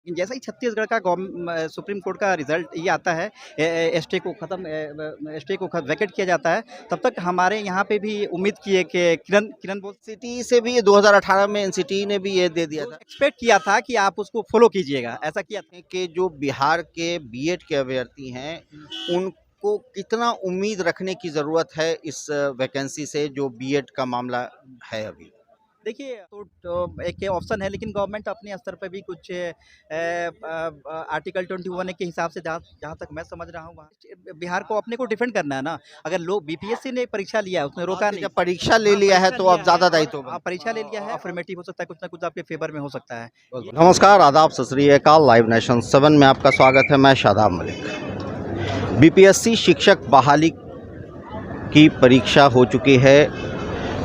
जैसा ही छत्तीसगढ़ का supreme court का रिजल्ट ये आता है, स्टे को खत्म स्टे को वैकेट किया जाता है, तब तक हमारे यहाँ पे भी उम्मीद की है कि किरण किरण बोल सिटी से भी 2018 में एनसीटी ने भी ये दे दिया था एक्सपेक्ट किया था कि आप उसको फॉलो कीजिएगा, ऐसा किया था। कि जो बिहार के बीएड के अभ्यर्थी हैं उनको कितना उम्मीद रखने की ज़रूरत है इस वैकेंसी से जो बीएड का मामला है अभी। देखिए तो एक ऑप्शन है, लेकिन गवर्नमेंट अपने स्तर पे भी कुछ आर्टिकल 21 के हिसाब से जहाँ जहाँ तक मैं समझ रहा हूँ, वहाँ बिहार को अपने को डिफेंड करना है ना। अगर लोग बीपीएससी ने परीक्षा लिया है, उसने रोका नहीं। जब परीक्षा ले लिया है तो अब ज़्यादा दायित्व हाँ, परीक्षा ले लिया है, अफर्मेटिव हो सकता है, कुछ ना कुछ आपके फेवर में हो सकता है। नमस्कार, आदाब, सत श्री अकाल। लाइव नेशन 7 में आपका स्वागत है। मैं शादाब मलिक। बीपीएससी शिक्षक बहाली की परीक्षा हो चुकी है,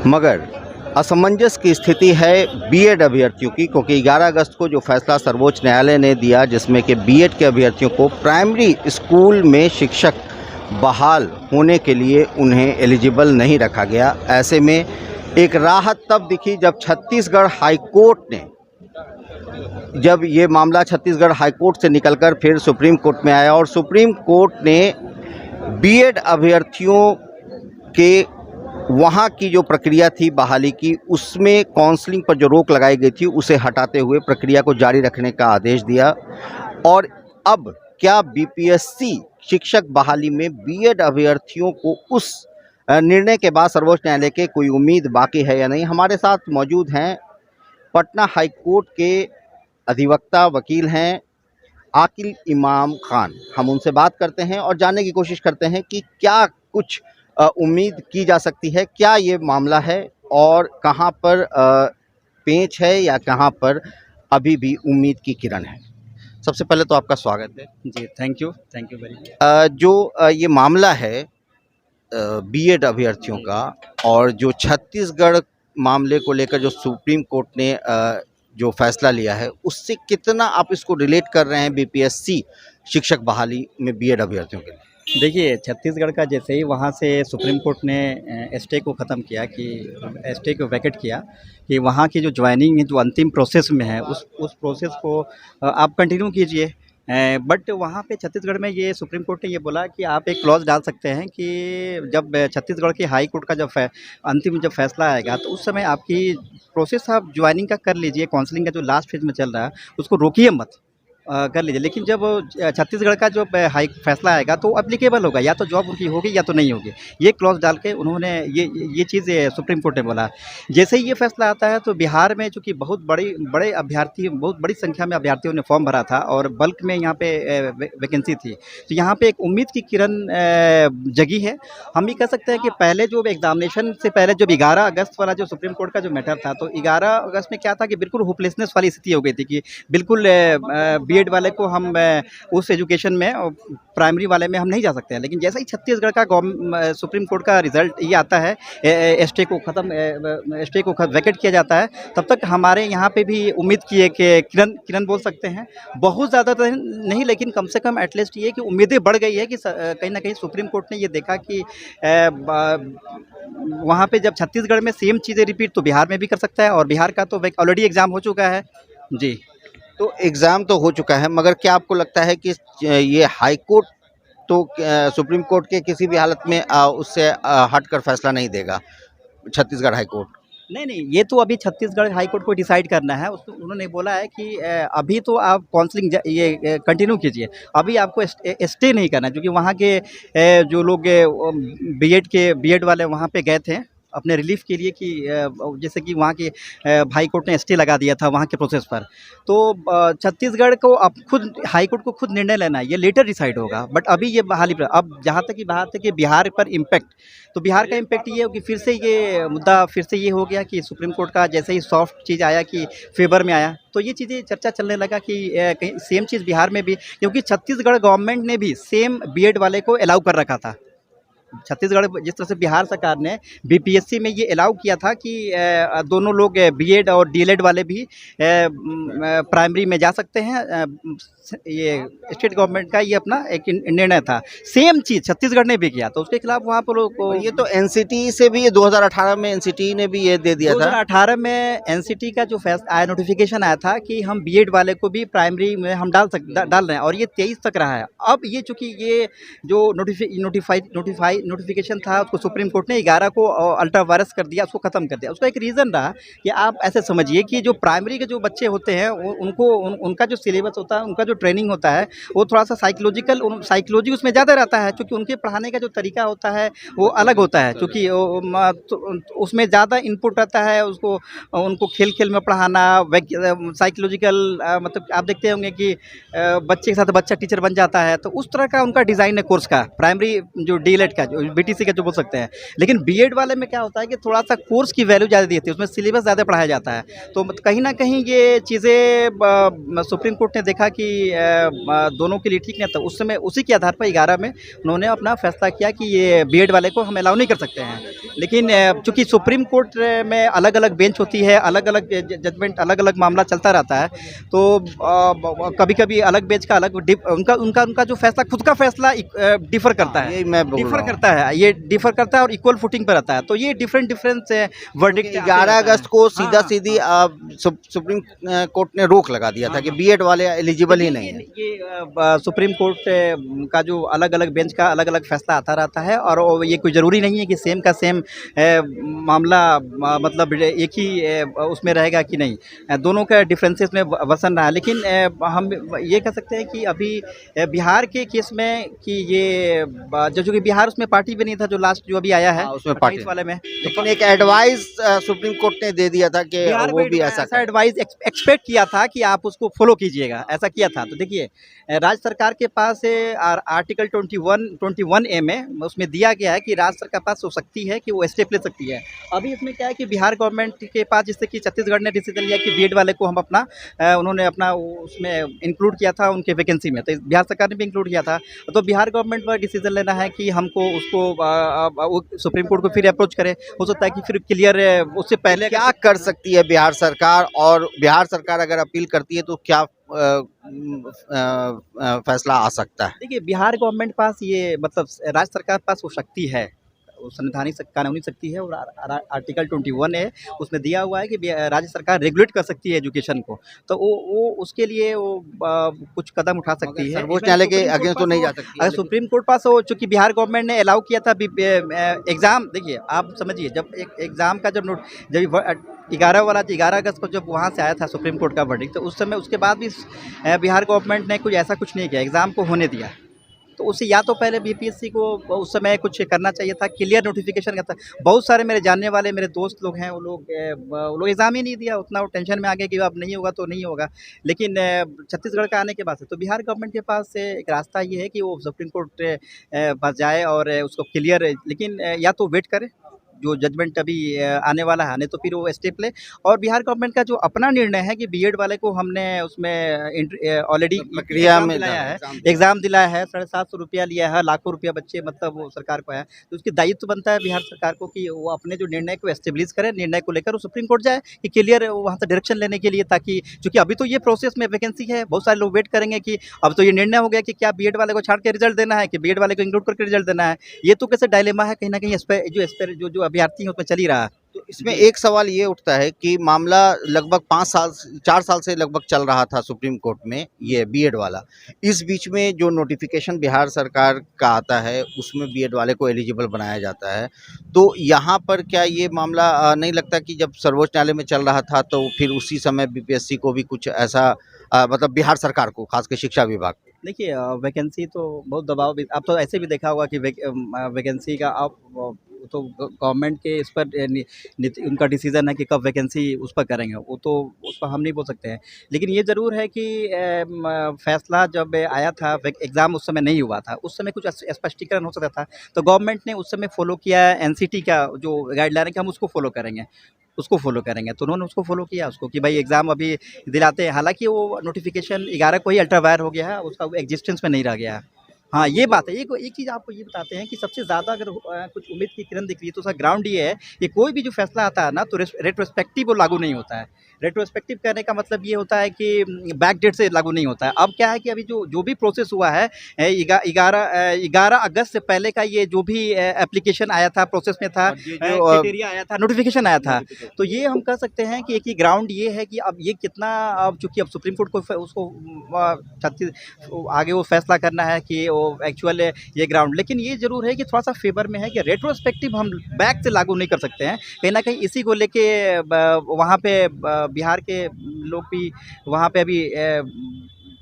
मगर असमंजस की स्थिति है बीएड अभ्यर्थियों की, क्योंकि 11 अगस्त को जो फैसला सर्वोच्च न्यायालय ने दिया जिसमें कि बीएड के अभ्यर्थियों को प्राइमरी स्कूल में शिक्षक बहाल होने के लिए उन्हें एलिजिबल नहीं रखा गया। ऐसे में एक राहत तब दिखी जब छत्तीसगढ़ हाईकोर्ट ने, जब ये मामला छत्तीसगढ़ हाईकोर्ट से निकलकर फिर सुप्रीम कोर्ट में आया और सुप्रीम कोर्ट ने बीएड अभ्यर्थियों के वहाँ की जो प्रक्रिया थी बहाली की, उसमें काउंसलिंग पर जो रोक लगाई गई थी उसे हटाते हुए प्रक्रिया को जारी रखने का आदेश दिया। और अब क्या बीपीएससी शिक्षक बहाली में बीएड अभ्यर्थियों को उस निर्णय के बाद सर्वोच्च न्यायालय के कोई उम्मीद बाकी है या नहीं? हमारे साथ मौजूद हैं पटना हाईकोर्ट के अधिवक्ता वकील हैं आकिल इमाम खान। हम उनसे बात करते हैं और जानने की कोशिश करते हैं कि क्या कुछ उम्मीद की जा सकती है, क्या ये मामला है और कहाँ पर पेंच है या कहाँ पर अभी भी उम्मीद की किरण है। सबसे पहले तो आपका स्वागत है जी, थैंक यू वेरी मच। जो ये मामला है बीएड अभ्यर्थियों का और जो छत्तीसगढ़ मामले को लेकर जो सुप्रीम कोर्ट ने जो फैसला लिया है, उससे कितना आप इसको रिलेट कर रहे हैं बीपीएससी शिक्षक बहाली में बीएड अभ्यर्थियों के लिए? देखिए, छत्तीसगढ़ का जैसे ही वहाँ से सुप्रीम कोर्ट ने स्टे को ख़त्म किया, कि स्टे को वैकेट किया, कि वहाँ की जो जॉइनिंग है जो अंतिम प्रोसेस में है उस प्रोसेस को आप कंटिन्यू कीजिए। बट वहाँ पे छत्तीसगढ़ में ये सुप्रीम कोर्ट ने ये बोला कि आप एक क्लॉज डाल सकते हैं कि जब छत्तीसगढ़ की हाई कोर्ट का जब अंतिम जब फैसला आएगा तो उस समय आपकी प्रोसेस आप ज्वाइनिंग का कर लीजिए, काउंसलिंग का जो लास्ट फेज में चल रहा है उसको रोकिए मत, कर लीजिए। लेकिन जब छत्तीसगढ़ का जो हाई फैसला आएगा तो एप्लीकेबल होगा, या तो जॉब उनकी होगी या तो नहीं होगी। ये क्लॉज डाल के उन्होंने ये चीज़ सुप्रीम कोर्ट ने बोला। जैसे ही ये फैसला आता है तो बिहार में चूँकि बहुत बड़ी संख्या में अभ्यर्थियों ने फॉर्म भरा था और बल्क में यहाँ पे वैकेंसी थी, तो यहाँ पे एक उम्मीद की किरण जगी है। हम ये कह सकते हैं कि पहले जो एग्जामिनेशन से पहले जब 11 अगस्त वाला जो सुप्रीम कोर्ट का जो मैटर था, तो 11 अगस्त में क्या था कि बिल्कुल होपलेसनेस वाली स्थिति हो गई थी कि बिल्कुल बीएड वाले को हम उस एजुकेशन में प्राइमरी वाले में हम नहीं जा सकते हैं। लेकिन जैसा ही छत्तीसगढ़ का सुप्रीम कोर्ट का रिजल्ट ये आता है, स्टे को वैकेट किया जाता है, तब तक हमारे यहाँ पे भी उम्मीद की है कि किरण बोल सकते हैं। बहुत ज़्यादा तो नहीं, लेकिन कम से कम एटलीस्ट ये कि उम्मीदें बढ़ गई है कि कहीं ना कहीं सुप्रीम कोर्ट ने ये देखा कि वहाँ पे जब छत्तीसगढ़ में सेम चीज़ें रिपीट तो बिहार में भी कर सकता है, और बिहार का तो ऑलरेडी एग्ज़ाम हो चुका है। जी, तो एग्ज़ाम तो हो चुका है, मगर क्या आपको लगता है कि ये हाई कोर्ट तो सुप्रीम कोर्ट के किसी भी हालत में उससे हटकर फैसला नहीं देगा, छत्तीसगढ़ हाई कोर्ट? नहीं, ये तो अभी छत्तीसगढ़ हाई कोर्ट को डिसाइड करना है। उन्होंने बोला है कि अभी तो आप काउंसलिंग ये कंटिन्यू कीजिए, अभी आपको स्टे नहीं करना, क्योंकि वहाँ के जो लोग बीएड वाले वहाँ पे गए थे अपने रिलीफ के लिए, कि जैसे कि वहाँ के हाई कोर्ट ने स्टे लगा दिया था वहाँ के प्रोसेस पर। तो छत्तीसगढ़ को अब खुद हाई कोर्ट को खुद निर्णय लेना है, ये लेटर डिसाइड होगा। बट अभी ये बहाली पर, अब जहाँ तक की बात है कि बिहार पर इम्पैक्ट, तो बिहार का इम्पैक्ट ये हो कि फिर से ये मुद्दा फिर से ये हो गया कि सुप्रीम कोर्ट का जैसे ही सॉफ्ट चीज़ आया कि फेवर में आया, तो ये चीज़ें चर्चा चलने लगा कि कहीं सेम चीज़ बिहार में भी, क्योंकि छत्तीसगढ़ गवर्नमेंट ने भी सेम बीएड वाले को अलाउ कर रखा था। छत्तीसगढ़ जिस तरह से बिहार सरकार ने बीपीएससी में ये अलाउ किया था कि दोनों लोग बीएड और डीएलएड वाले भी प्राइमरी में जा सकते हैं, ये स्टेट गवर्नमेंट का ये अपना एक निर्णय था। सेम चीज़ छत्तीसगढ़ ने भी किया, तो उसके खिलाफ वहाँ पर लोग को और ये तो एनसीटी से भी 2018 में एनसीटी ने भी ये दे दिया था। 2018 में एनसीटी का जो फैसला आया, नोटिफिकेशन आया था कि हम बीएड वाले को भी प्राइमरी में हम डाल रहे हैं, और ये 23 तक रहा है। अब ये चूंकि ये जो नोटिफिकेशन था उसको सुप्रीम कोर्ट ने 11 को अल्ट्रा वायरस कर दिया, उसको ख़त्म कर दिया। उसका एक रीज़न रहा कि आप ऐसे समझिए कि जो प्राइमरी के जो बच्चे होते हैं उनका जो सिलेबस होता है, उनका जो ट्रेनिंग होता है, वो थोड़ा सा साइकोलॉजी उसमें ज़्यादा रहता है, क्योंकि उनके पढ़ाने का जो तरीका होता है वो अलग होता है, क्योंकि उसमें ज़्यादा इनपुट रहता है। उनको खेल खेल में पढ़ाना, साइकोलॉजिकल, मतलब आप देखते होंगे कि बच्चे के साथ बच्चा टीचर बन जाता है, तो उस तरह का उनका डिज़ाइन है कोर्स का, प्राइमरी जो डीएलएड का, जो बीटीसी का जो बोल सकते हैं। लेकिन बीएड वाले में क्या होता है कि थोड़ा सा कोर्स की वैल्यू ज़्यादा दी जाती है, उसमें सिलेबस ज़्यादा पढ़ाया जाता है। तो कहीं ना कहीं ये चीज़ें सुप्रीम कोर्ट ने देखा कि दोनों के लिए ठीक नहीं था। उस समय उसी के आधार पर 11 में उन्होंने अपना फैसला किया कि ये बीएड वाले को हम अलाउ नहीं कर सकते हैं। लेकिन चूंकि सुप्रीम कोर्ट में अलग अलग बेंच होती है, अलग अलग जजमेंट, अलग अलग मामला चलता रहता है, तो कभी कभी अलग बेंच का अलग उनका जो फैसला, खुद का फैसला डिफर करता है, यही मैं बोल रहा डिफर हूँ। करता है, ये डिफर करता है और इक्वल फुटिंग पर रहता है। तो ये डिफरेंट वर्डिक्ट 11 अगस्त को सीधा हाँ। सीधी सुप्रीम कोर्ट ने रोक लगा दिया था कि बीएड वाले एलिजिबल ही नहीं है। ये सुप्रीम कोर्ट का जो अलग अलग बेंच का अलग अलग फैसला आता रहता है, और ये कोई ज़रूरी नहीं है कि सेम का सेम मामला मतलब एक ही उसमें रहेगा कि नहीं, दोनों का डिफरेंसेस में वसन रहा है। लेकिन हम ये कह सकते हैं कि अभी बिहार के केस में कि ये जो कि बिहार उसमें पार्टी भी नहीं था, जो लास्ट जो अभी आया है हाँ, उसमें पार्टी 28 वाले में, लेकिन एक एडवाइस सुप्रीम कोर्ट ने दे दिया था कि बिहार वो में भी ऐसा करें। एडवाइस एक्सपेक्ट किया था कि आप उसको फॉलो कीजिएगा, ऐसा किया था। तो देखिए, राज्य सरकार के पास आर्टिकल 21A में उसमें दिया गया है कि राज्य सरकार के पास हो सकती है कि वो स्टेप ले सकती है। अभी इसमें क्या है कि बिहार गवर्नमेंट के पास, जैसे कि छत्तीसगढ़ ने डिसीजन लिया कि बीएड वाले को हम उन्होंने अपना उसमें इंक्लूड किया था उनके वैकेंसी में, तो बिहार सरकार ने भी इंक्लूड किया था। तो बिहार गवर्नमेंट पर डिसीजन लेना है कि हमको उसको सुप्रीम कोर्ट को फिर अप्रोच करे। हो सकता है कि फिर क्लियर उससे पहले क्या कर सकती है बिहार सरकार, और बिहार सरकार अगर अपील करती है तो क्या फैसला आ सकता है? देखिए, बिहार गवर्नमेंट पास ये मतलब राज्य सरकार पास वो शक्ति है, वो संवैधानिक कानूनी शक्ति है, और आर्टिकल 21 है, उसमें दिया हुआ है कि राज्य सरकार रेगुलेट कर सकती है एजुकेशन को। तो वो उसके लिए वो कुछ कदम उठा सकती है। सर्वोच्च न्यायालय के अगेंस्ट तो नहीं जा सकती है, अगर सुप्रीम कोर्ट पास हो, चूंकि बिहार गवर्नमेंट ने अलाउ किया था एग्ज़ाम। देखिए, आप समझिए, जब एक एग्ज़ाम का जब 11 अगस्त को जब वहाँ से आया था सुप्रीम कोर्ट का वर्डिक्ट, तो उस समय उसके बाद भी बिहार गवर्नमेंट ने कुछ नहीं किया, एग्ज़ाम को होने दिया। तो उससे या तो पहले बीपीएससी को उस समय कुछ करना चाहिए था, क्लियर नोटिफिकेशन करता। बहुत सारे मेरे जानने वाले मेरे दोस्त लोग हैं, वो लोग एग्ज़ाम ही नहीं दिया, उतना वो टेंशन में आ गए कि अब नहीं होगा तो नहीं होगा। लेकिन छत्तीसगढ़ का आने के बाद से तो बिहार गवर्नमेंट के पास एक रास्ता ये है कि वो सुप्रीम कोर्ट पास जाए और उसको क्लियर, लेकिन या तो वेट करे जो जजमेंट अभी आने वाला है, नहीं तो फिर वो स्टेप ले। और बिहार गवर्नमेंट का जो अपना निर्णय है कि बीएड वाले को हमने उसमें ऑलरेडी प्रक्रिया में दिलाया है, एग्ज़ाम दिलाया है, 750 रुपया लिया है, लाखों रुपया बच्चे मतलब वो सरकार को है, तो उसकी दायित्व बनता है बिहार सरकार को कि वो अपने जो निर्णय को एस्टेब्लिश करे, निर्णय को लेकर वो सुप्रीम कोर्ट जाए कि क्लियर वहाँ से डायरेक्शन लेने के लिए, ताकि चूँकि अभी तो ये प्रोसेस में वैकेंसी है, बहुत सारे लोग वेट करेंगे कि अब तो ये निर्णय हो गया कि क्या बीएड वाले को छाड़ के रिजल्ट देना है कि बीएड वाले को इंक्लूड करके रिजल्ट देना है। ये तो कैसे डायलेमा है, कहीं ना कहीं जो अभ्यर्थी हैं उसमें चल ही रहा है। तो इसमें एक सवाल ये उठता है कि मामला लगभग 4 साल से लगभग चल रहा था सुप्रीम कोर्ट में, ये बीएड वाला। इस बीच में जो नोटिफिकेशन बिहार सरकार का आता है उसमें बीएड वाले को एलिजिबल बनाया जाता है। तो यहाँ पर क्या ये मामला नहीं लगता कि जब सर्वोच्च न्यायालय में चल रहा था तो फिर उसी समय बीपीएससी को भी कुछ ऐसा मतलब बिहार सरकार को, खासकर शिक्षा विभाग को? देखिए, वैकेंसी तो बहुत दबाव भी, आप तो ऐसे भी देखा होगा कि वैकेंसी का आप तो गवर्नमेंट के इस पर उनका डिसीजन है कि कब वैकेंसी उस पर करेंगे, वो तो उस पर हम नहीं बोल सकते हैं। लेकिन ये ज़रूर है कि फैसला जब आया था, एग्ज़ाम उस समय नहीं हुआ था, उस समय कुछ स्पष्टीकरण हो सकता था, तो गवर्नमेंट ने उस समय फॉलो किया एनसीटी का जो गाइडलाइन है कि हम उसको फॉलो करेंगे, तो उन्होंने उसको फॉलो किया, उसको कि भाई एग्ज़ाम अभी दिलाते हैं। हालांकि वो नोटिफिकेशन 11 को ही अल्ट्रा वायर हो गया है, उसका एग्जिस्टेंस में नहीं रह गया है। हाँ, ये बात है। एक चीज़ आपको ये बताते हैं कि सबसे ज़्यादा अगर कुछ उम्मीद की किरण दिख रही है तो उसका ग्राउंड ये है कि कोई भी जो फैसला आता है ना तो रेट्रोस्पेक्टिव वो लागू नहीं होता है। रेट्रोस्पेक्टिव कहने का मतलब ये होता है कि बैक डेट से लागू नहीं होता है। अब क्या है कि अभी जो भी प्रोसेस हुआ है 11 अगस्त से पहले का ये जो भी एप्लीकेशन आया था, प्रोसेस में था, और ये जो क्राइटेरिया आया था, नोटिफ़िकेशन आया था। तो ये हम कह सकते हैं कि एक ही ग्राउंड ये है कि अब ये कितना, अब चूँकि अब सुप्रीम कोर्ट को उसको 36 आगे वो फैसला करना है कि वो एक्चुअल ये ग्राउंड, लेकिन ये ज़रूर है कि थोड़ा-सा फ़ेवर में है कि रेट्रोस्पेक्टिव हम बैक से लागू नहीं कर सकते हैं। कहीं न कहीं इसी को लेके वहाँ पे बिहार के लोग भी वहाँ पे अभी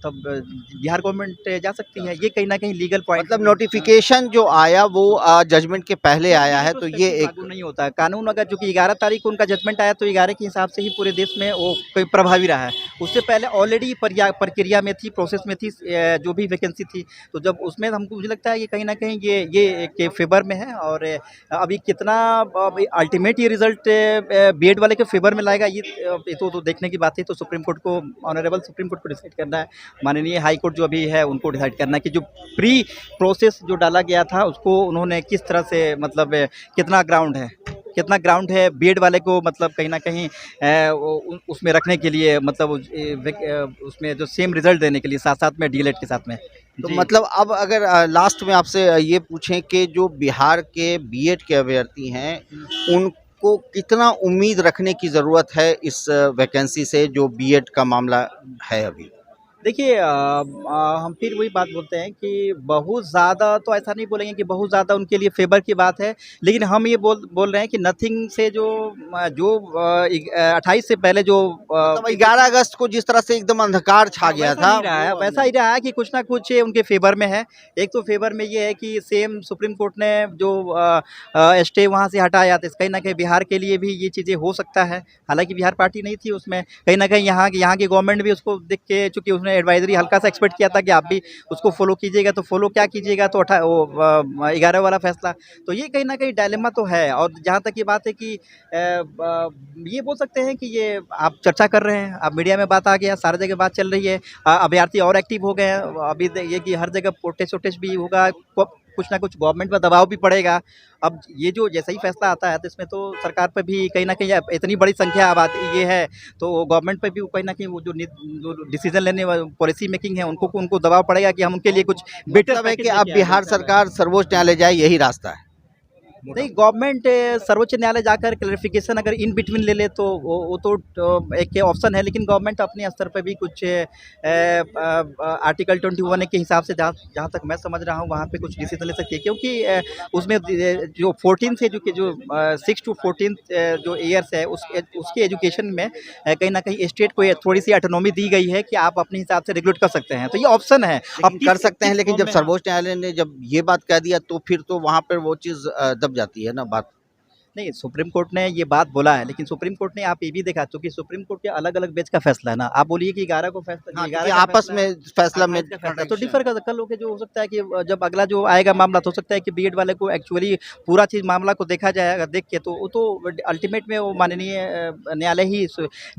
तब बिहार गवर्नमेंट जा सकती है। ये कहीं न कहीं लीगल पॉइंट मतलब नोटिफिकेशन जो आया वो जजमेंट के पहले आया है, तो ये एक लागू नहीं होता है। कानून अगर चूँकि 11 तारीख को उनका जजमेंट आया तो 11 के हिसाब से ही पूरे देश में वो कोई प्रभावी रहा है। उससे पहले ऑलरेडी प्रक्रिया में थी, प्रोसेस में थी, जो भी वैकेंसी थी। तो जब उसमें हमको मुझे लगता है कि कहीं न कहीं ये के फ़ेवर में है। और अभी कितना अभी अल्टीमेट ये रिज़ल्ट बीएड वाले के फ़ेवर में लाएगा, ये तो देखने की बात है। तो सुप्रीम कोर्ट को, ऑनरेबल सुप्रीम कोर्ट को डिसाइड करना है। माननीय हाई कोर्ट जो अभी है उनको डिसाइड करना है कि जो प्री प्रोसेस जो डाला गया था उसको उन्होंने किस तरह से, मतलब कितना ग्राउंड है बीएड वाले को, मतलब कहीं न कहीं उसमें रखने के लिए, मतलब उसमें जो सेम रिज़ल्ट देने के लिए साथ-साथ में डीएलएड के साथ में। तो जी। मतलब अब अगर लास्ट में आपसे ये पूछें कि जो बिहार के बीएड के अभ्यर्थी हैं, उनको कितना उम्मीद रखने की ज़रूरत है इस वैकेंसी से जो बीएड का मामला है अभी? देखिए हम फिर वही बात बोलते हैं कि बहुत ज़्यादा तो ऐसा नहीं बोलेंगे कि बहुत ज़्यादा उनके लिए फ़ेवर की बात है, लेकिन हम ये बोल रहे हैं कि नथिंग से जो 28 से पहले जो मतलब 11 अगस्त को जिस तरह से एकदम अंधकार छा गया वैसा था, नहीं रहा है, वैसा ही रहा है कि कुछ ना कुछ उनके फ़ेवर में है। एक तो फ़ेवर में ये है कि सेम सुप्रीम कोर्ट ने जो स्टे वहाँ से हटाया, तो कहीं न कहीं बिहार के लिए भी ये चीज़ें हो सकता है। हालाँकि बिहार पार्टी नहीं थी उसमें, कहीं न कहीं यहाँ की गवर्नमेंट भी उसको देख के, चूँकि उसने एडवाइज़री हल्का-सा एक्सपेक्ट किया था कि आप भी उसको फ़ॉलो कीजिएगा, तो फ़ॉलो क्या कीजिएगा, तो 11 वाला फ़ैसला। तो ये कहीं न कहीं डायलेमा तो है। और जहाँ तक ये बात है कि ये बोल सकते हैं कि ये आप चर्चा कर रहे हैं, अब मीडिया में बात आ गया, सारी जगह बात चल रही है। अभ्यर्थी और एक्टिव हो गए हैं। अभी ये कि हर जगह प्रोटेस्ट भी होगा, कुछ ना कुछ गवर्नमेंट पर दबाव भी पड़ेगा। अब ये जो जैसा ही फैसला आता है तो इसमें तो सरकार पर भी कहीं न कहीं, अब इतनी बड़ी संख्या आबादी ये है, तो गवर्नमेंट पे भी कहीं न कहीं वो जो डिसीज़न लेने वाले पॉलिसी मेकिंग है उनको दबाव पड़ेगा कि हम उनके लिए कुछ बेटर मतलब है कि पैकेज अब लेके आएँ। बिहार सरकार सर्वोच्च न्यायालय जाए, यही रास्ता है। नहीं, गवर्नमेंट सर्वोच्च न्यायालय जाकर क्लैरिफिकेशन अगर इन बिटवीन ले ले तो वो तो एक ऑप्शन है, लेकिन गवर्नमेंट अपने स्तर पे भी कुछ आर्टिकल 21 के हिसाब से, जहाँ जहाँ तक मैं समझ रहा हूँ, वहाँ पे कुछ डिसीजन ले सकती है, क्योंकि उसमें जो 14 से जो 6 टू 14 जो ईयर्स है उसके एजुकेशन में कहीं ना कहीं स्टेट को थोड़ी सी ऑटोनॉमी दी गई है कि आप अपने हिसाब से रेगुलेट कर सकते हैं, तो ये ऑप्शन है। लेकिन कर सकते हैं, लेकिन जब में, सर्वोच्च न्यायालय ने जब ये बात कह दिया तो फिर तो वहाँ पर वो चीज़ दब जाती है ना बात। नहीं, सुप्रीम कोर्ट ने ये बात बोला है, लेकिन सुप्रीम कोर्ट ने आप ये भी देखा, क्योंकि सुप्रीम कोर्ट के अलग-अलग बेंच का फैसला है ना। आप बोलिए कि 11 को फैसला, हाँ, 11 क्योंकि का आपस फैसला है, में फैसला में 28 का फैसला है, तो डिफर कर कल होके जो हो सकता है कि जब अगला जो आएगा मामला, तो हो सकता है कि बीएड वाले को एक्चुअली पूरा चीज़ मामला को देखा जाएगा, देख के तो वो तो अल्टीमेट में वो माननीय न्यायालय ही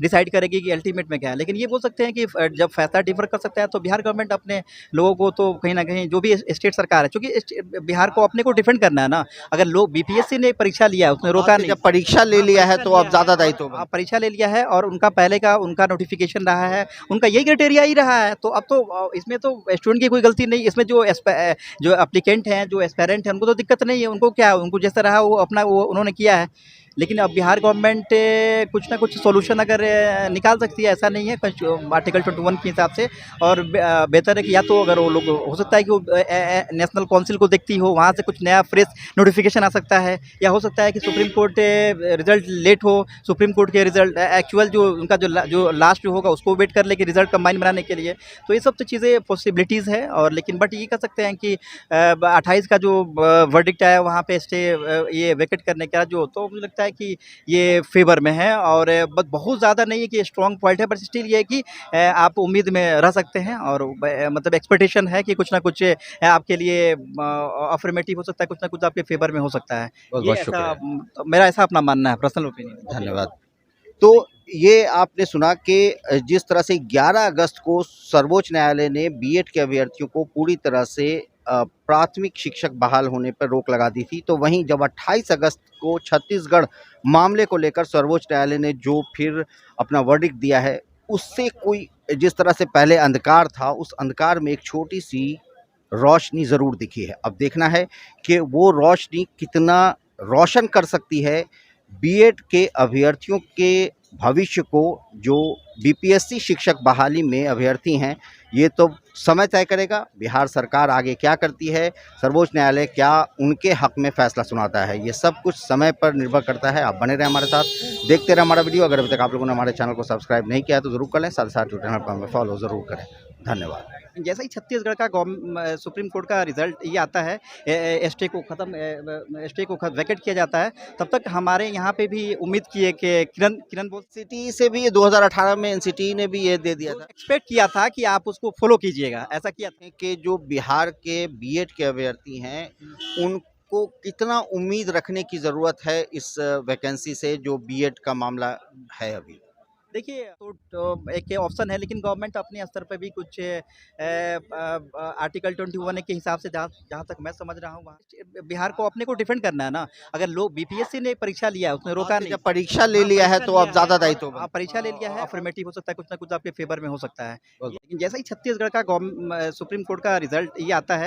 डिसाइड करेगी कि अल्टीमेट में क्या है। लेकिन ये बोल सकते हैं कि जब फैसला डिफर कर सकता है तो बिहार गवर्नमेंट अपने लोगों को तो कहीं न कहीं, जो भी स्टेट सरकार है, चूँकि बिहार को अपने को डिफेंड करना है ना। अगर लोग बीपीएससी ने परीक्षा लिया, उसने रोका नहीं। जब परीक्षा ले लिया है तो अब ज़्यादा दायित्व और परीक्षा ले लिया है और उनका पहले का उनका नोटिफिकेशन रहा है, उनका यही क्राइटेरिया ही रहा है, तो अब तो इसमें तो स्टूडेंट की कोई गलती नहीं, इसमें जो जो एप्लीकेंट हैं, जो एस्पायरेंट हैं, उनको तो दिक्कत नहीं है, उनको क्या है, उनको जैसा रहा वो अपना वो उन्होंने किया है। लेकिन अब बिहार गवर्नमेंट कुछ ना कुछ सॉल्यूशन अगर निकाल सकती है, ऐसा नहीं है आर्टिकल 21 के हिसाब से। और बेहतर है कि या तो अगर वो लोग, हो सकता है कि वो नेशनल काउंसिल को देखती हो, वहाँ से कुछ नया फ्रेश नोटिफिकेशन आ सकता है, या हो सकता है कि सुप्रीम कोर्ट रिजल्ट लेट हो, सुप्रीम कोर्ट के रिजल्ट एक्चुअल जो उनका जो लास्ट जो होगा उसको वेट कर ले कि रिजल्ट कंबाइन बनाने के लिए। तो ये सब तो चीज़ें पॉसिबिलिटीज़ है। और लेकिन बट ये कह सकते हैं कि 28 का जो वर्डिक्ट आया वहाँ पे स्टे ये वेकेट करने का, जो तो मुझे लगता है कि ये फेवर में है। और बट बहुत ज़्यादा नहीं है कि स्ट्रॉन्ग पॉइंट है, बट स्टिल ये है कि आप उम्मीद में रह सकते हैं। और मतलब एक्सपेक्टेशन है कि कुछ ना कुछ आपके लिए अफर्मेटिव हो सकता है, कुछ ना कुछ आपके फेवर में हो सकता है। बहुत ये बहुत शुक्रिया। मेरा ऐसा अपना मानना है, पर्सनल ओपिनियन। धन्यवाद। तो ये आपने सुना कि जिस तरह से 11 अगस्त को सर्वोच्च न्यायालय ने बीएड के अभ्यर्थियों को पूरी तरह से प्राथमिक शिक्षक बहाल होने पर रोक लगा दी थी। तो वहीं जब 28 अगस्त को छत्तीसगढ़ मामले को लेकर सर्वोच्च न्यायालय ने जो फिर अपना वर्डिक्ट दिया है, उससे कोई जिस तरह से पहले अंधकार था, उस अंधकार में एक छोटी-सी रोशनी ज़रूर दिखी है। अब देखना है कि वो रोशनी कितना रोशन कर सकती है बीएड के अभ्यर्थियों के भविष्य को, जो बीपीएससी शिक्षक बहाली में अभ्यर्थी हैं। ये तो समय तय करेगा। बिहार सरकार आगे क्या करती है, सर्वोच्च न्यायालय क्या उनके हक में फैसला सुनाता है, ये सब कुछ समय पर निर्भर करता है। आप बने रहें हमारे साथ, देखते रहें हमारा वीडियो। अगर अभी तक आप लोगों ने हमारे चैनल को सब्सक्राइब नहीं किया है तो ज़रूर कर लें, साथ ही साथ ट्विटर पर हमें फॉलो ज़रूर करें। धन्यवाद। जैसे ही छत्तीसगढ़ का सुप्रीम कोर्ट का रिजल्ट ये आता है, स्टे को वैकेट किया जाता है, तब तक हमारे यहाँ पे भी उम्मीद की है कि किरण बोल सिटी से भी 2018 में एनसीटी ने भी ये दे दिया था एक्सपेक्ट किया था कि आप उसको फॉलो कीजिएगा, ऐसा किया था। कि जो बिहार के बीएड के अभ्यर्थी हैं उनको कितना उम्मीद रखने की ज़रूरत है इस वैकेंसी से, जो बीएड का मामला है अभी। देखिए, तो एक ऑप्शन है, लेकिन गवर्नमेंट अपने स्तर पे भी कुछ आर्टिकल 21 के हिसाब से जहाँ तक मैं समझ रहा हूँ, वहाँ बिहार को अपने को डिफेंड करना है ना। अगर लोग बीपीएससी ने परीक्षा लिया, उसने रोका नहीं। जब परीक्षा ले लिया है तो अब ज़्यादा दायित्व बनता है। परीक्षा ले लिया है, अफर्मेटिव हो सकता है, कुछ ना कुछ आपके फेवर में हो सकता है। लेकिन जैसा ही छत्तीसगढ़ का सुप्रीम कोर्ट का रिजल्ट ये आता है,